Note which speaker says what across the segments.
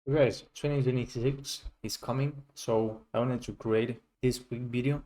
Speaker 1: Guys, 2026 is coming, so I wanted to create this quick video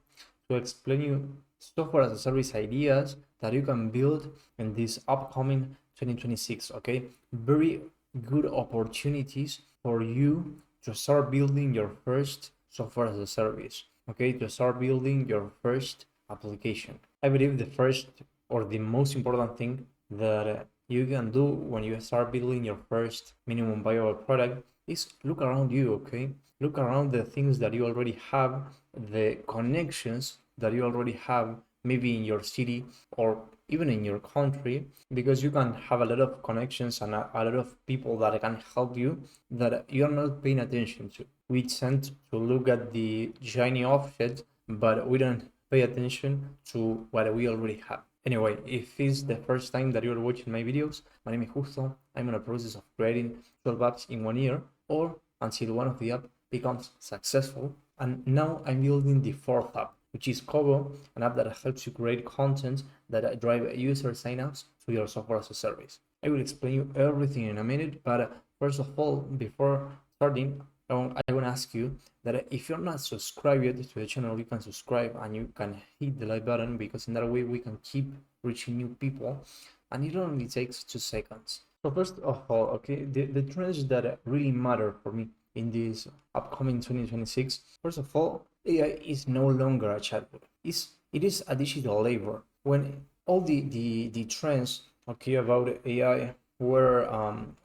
Speaker 1: to explain you software as a service ideas that you can build in this upcoming 2026. Okay, very good opportunities for you to start building your first software as a service. Okay, to start building your first application. I believe the first or the most important thing that you can do when you start building your first minimum viable product is look around you. Okay, look around the things that you already have, the connections that you already have, maybe in your city or even in your country, because you can have a lot of connections and a lot of people that can help you that you're not paying attention to. We tend to look at the shiny object, but we don't pay attention to what we already have. Anyway, if it's the first time that you're watching my videos, my name is Justo. I'm in a process of creating 12 apps in 1 year, or until one of the app becomes successful. And now I'm building the fourth app, which is Kobo, an app that helps you create content that drive user signups to your software as a service. I will explain you everything in a minute, but first of all, before starting, I want to ask you that if you're not subscribed yet to the channel, you can subscribe and you can hit the like button, because in that way we can keep reaching new people, and it only takes 2 seconds. So first of all, okay, the trends that really matter for me in this upcoming 2026. First of all, AI is no longer a chatbot. It is a digital labor. When all the trends, okay, about AI were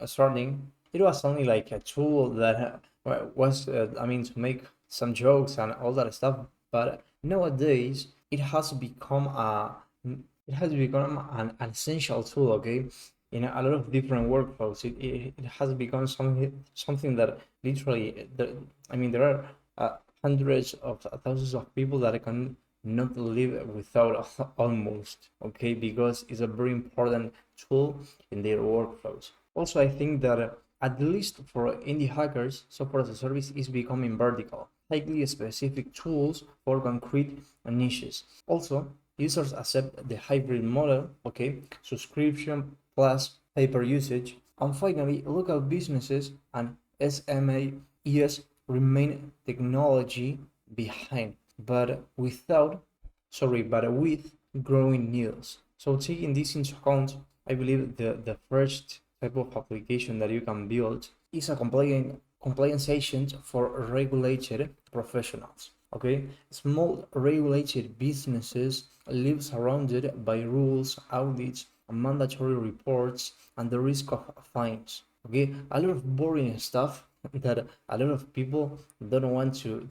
Speaker 1: starting, it was only like a tool that was to make some jokes and all that stuff. But nowadays it has become an essential tool. Okay, in a lot of different workflows, it has become something that literally there are hundreds of thousands of people that can not live without almost. Okay, because it's a very important tool in their workflows. Also, I think that at least for indie hackers, software as a service is becoming vertical, highly specific tools for concrete niches. Also, users accept the hybrid model, okay, subscription plus pay-per usage. And finally, local businesses and SMEs remain technology behind, but with growing needs. So taking this into account, I believe the first type of application that you can build is a compliance agent for regulated professionals. Okay, small regulated businesses live surrounded by rules, audits, mandatory reports, and the risk of fines. Okay, a lot of boring stuff that a lot of people don't want to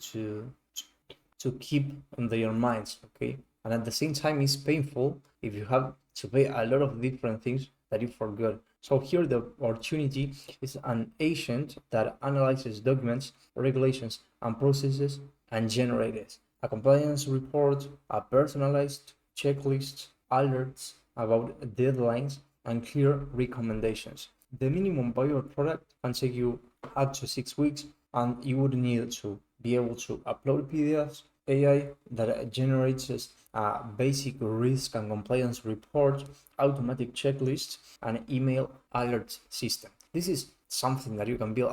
Speaker 1: keep in their minds. Okay, and at the same time, it's painful if you have to pay a lot of different things that you forgot. So here the opportunity is an agent that analyzes documents, regulations, and processes and generates a compliance report, a personalized checklist, alerts about deadlines, and clear recommendations. The minimum viable product can take you up to 6 weeks, and you would need to be able to upload PDFs, AI that generates a basic risk and compliance report, automatic checklists, and email alert system. This is something that you can build.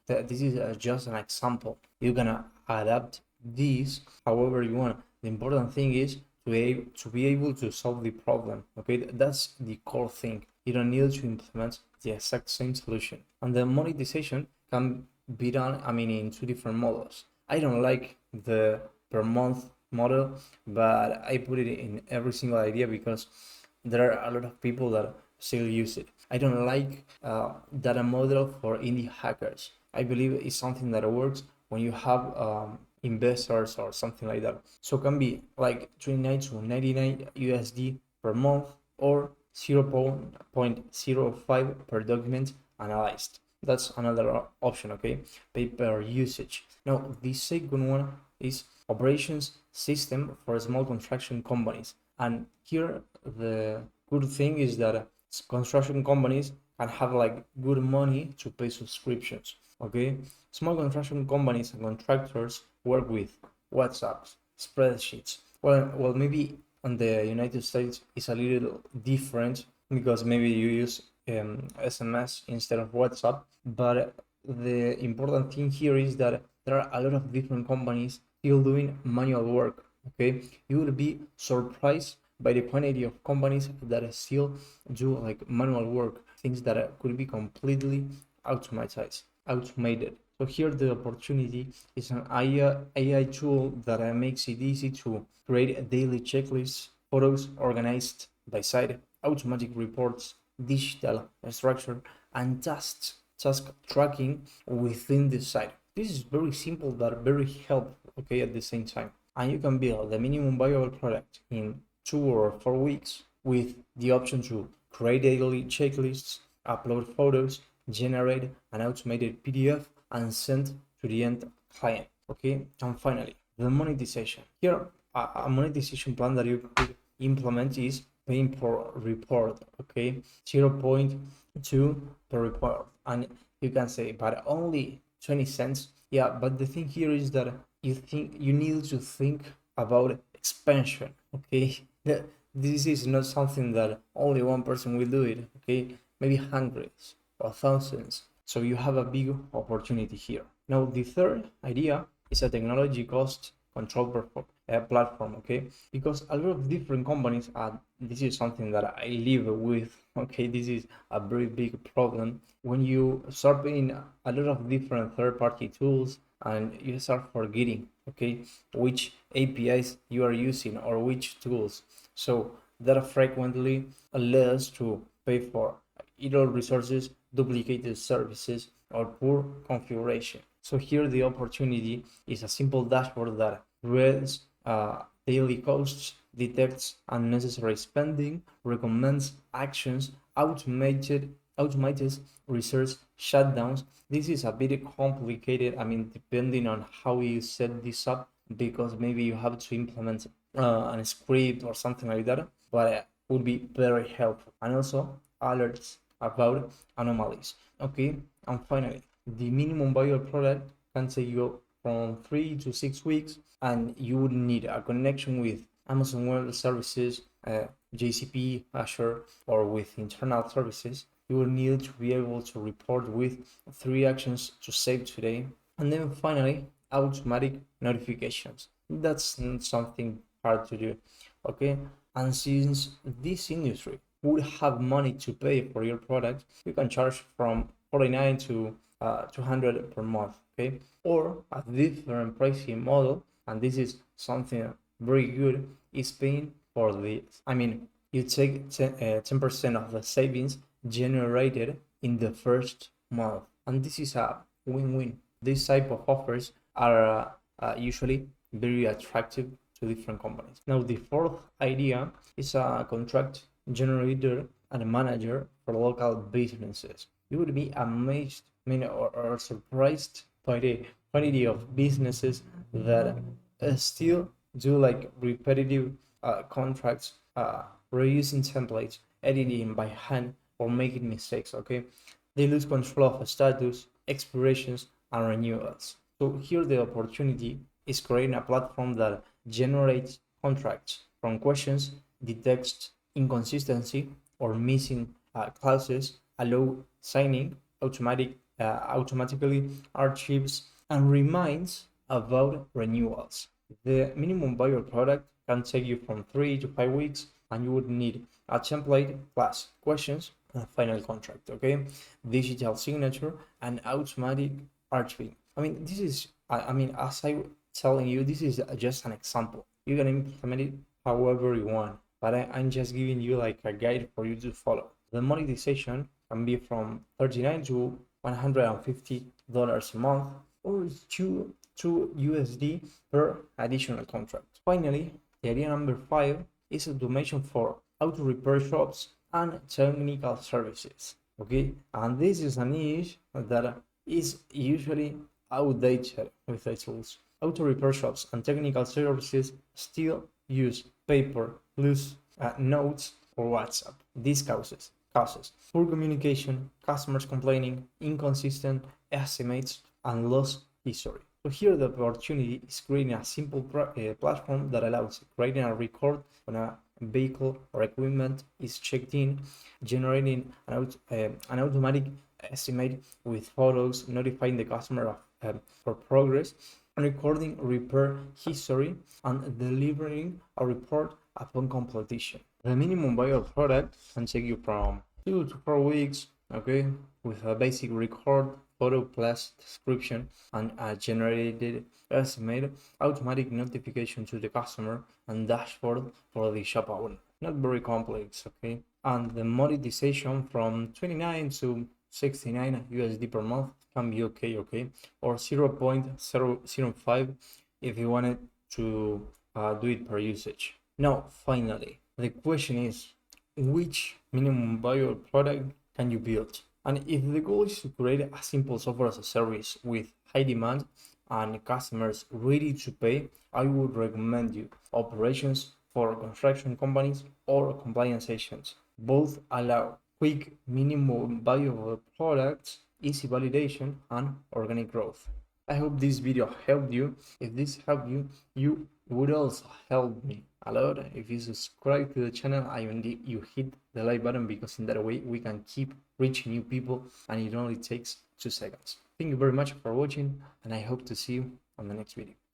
Speaker 1: This is just an example. You can adapt these however you want. The important thing is to be able to solve the problem. Okay, that's the core thing. You don't need to implement the exact same solution, and the monetization can be done in 2 different models. I don't like the per month model, but I put it in every single idea because there are a lot of people that still use it. I don't like data model for indie hackers. I believe it's something that works when you have investors or something like that. So it can be like 29 to 99 USD per month, or 0.05 per document analyzed. That's another option. Okay, pay per usage. Now the second one is operations system for small construction companies, and here the good thing is that construction companies can have like good money to pay subscriptions. Okay, small construction companies and contractors work with WhatsApps, spreadsheets. Well, maybe on the United States it's a little different because maybe you use SMS instead of WhatsApp, but the important thing here is that there are a lot of different companies still doing manual work. Okay, you will be surprised by the quantity of companies that still do like manual work, things that could be completely automated. So here the opportunity is an AI tool that makes it easy to create a daily checklist, photos organized by site, automatic reports, digital structure, and task tracking within the site. This is very simple but very helpful, okay, at the same time. And you can build the minimum viable product in 2 or 4 weeks with the option to create daily checklists, upload photos, generate an automated PDF, and send to the end client. Okay, and finally, the monetization. Here, a monetization plan that you could implement is paying per report. Okay, 0.2 per report, and you can say, but only 20 cents. Yeah, but the thing here is that you need to think about expansion. Okay, this is not something that only one person will do it. Okay, maybe hundreds or thousands. So you have a big opportunity here. Now the third idea is a technology cost control platform. Okay, because a lot of different companies, this is something that I live with. Okay, this is a very big problem when you start paying a lot of different third-party tools and you start forgetting, okay, which APIs you are using or which tools. So that frequently leads to pay for idle resources, duplicated services, or poor configuration. So here the opportunity is a simple dashboard that reads daily costs, detects unnecessary spending, recommends actions, automates research shutdowns. This is a bit complicated, I mean, depending on how you set this up, because maybe you have to implement a script or something like that, but it would be very helpful. And also alerts about anomalies. Okay, and finally, the minimum viable product can take you from 3 to 6 weeks, and you would need a connection with Amazon Web Services, GCP, Azure, or with internal services. You will need to be able to report with 3 actions to save today. And then finally, automatic notifications. That's not something hard to do. Okay, and since this industry would have money to pay for your product, you can charge from 49 to 200 per month. Okay, or a different pricing model, and this is something very good, is paying for the, I mean, you take 10% of the savings generated in the first month, and this is a win-win. This type of offers are usually very attractive to different companies. Now the fourth idea is a contract generator and a manager for local businesses. You would be amazed, I mean, or surprised by the quantity of businesses that still do like repetitive contracts, reusing templates, editing by hand, or making mistakes. Okay, they lose control of status, expirations, and renewals. So here the opportunity is creating a platform that generates contracts from questions, detects inconsistency or missing clauses, allow signing, automatically archives, and reminds about renewals. The minimum viable product can take you from 3 to 5 weeks, and you would need a template plus questions and a final contract. Okay, digital signature and automatic archiving. I mean, this is, I mean, as I telling you, this is just an example. You can implement it however you want, but I'm just giving you like a guide for you to follow. The monetization can be from $39 to $150 a month, or two USD per additional contract. Finally, the idea number 5 is automation for auto repair shops and technical services. Okay, and this is a niche that is usually outdated with the tools. Auto repair shops and technical services still use paper, loose notes, or WhatsApp. This causes poor communication, customers complaining, inconsistent estimates, and loss history. So here the opportunity is creating a simple platform that allows creating a record when a vehicle or equipment is checked in, generating an automatic estimate with photos, notifying the customer of, for progress, recording repair history, and delivering a report upon completion. The minimum viable product can take you from 2 to 4 weeks, okay, with a basic record, photo plus description, and a generated estimate, automatic notification to the customer, and dashboard for the shop owner. Not very complex, okay? And the monetization from 29 to 69 USD per month can be okay, or 0.005 if you wanted to do it per usage. Now, finally, the question is, which minimum viable product can you build? And if the goal is to create a simple software as a service with high demand and customers ready to pay, I would recommend you operations for construction companies or compliance agents. Both allow quick minimum viable products, easy validation, and organic growth. I hope this video helped you. If this helped you, you would also help me a lot if you subscribe to the channel and you hit the like button, because in that way we can keep reaching new people and it only takes 2 seconds. Thank you very much for watching, and I hope to see you on the next video.